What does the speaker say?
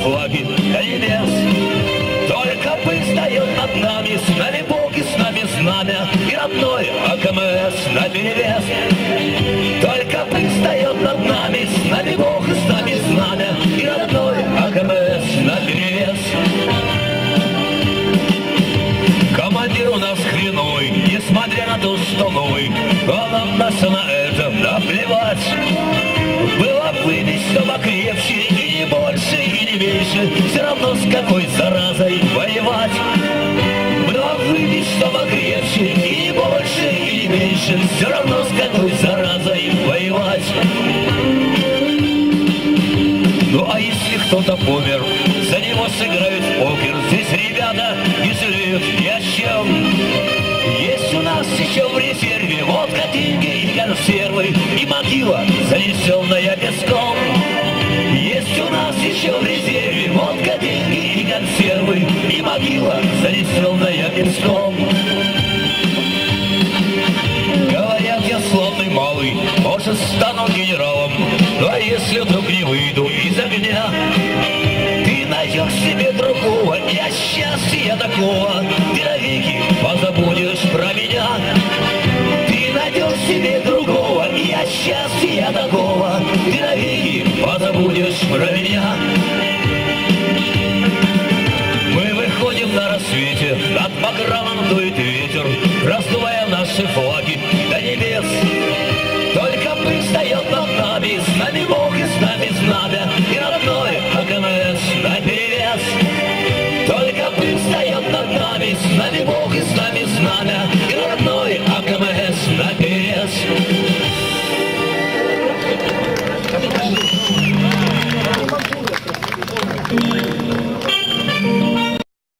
флаги до небес. Только пыль встает над нами, с нами Бог и с нами знамя, и родной АКМС наперевес. Только пыль встает над нами, с нами Бог и с нами знамя, и родной АКМС наперевес. Командир у нас хреновый, несмотря на то, что новый, а нам на все на это наплевать. Было бы вечно покрепче, и не больше, и не меньше, все равно с какой заразой воевать. Было бы вечно покрепче, и не больше, и не меньше, все равно с какой заразой воевать. Ну а если кто-то помер, за него сыграют в покер. Здесь ребята не жалеют ни о чем. Есть у нас еще в резерве водка, деньги и консервы, и могила, занесенная песком. Есть у нас еще в резерве водка, деньги и консервы, и могила, занесенная песком. Говорят, я славный малый, может, стану генералом, но если вдруг не выйду из огня, ты найдешь себе другого, и от счастья такого ты навеки позабудешь про меня. Ты найдешь себе другого, и от счастья такого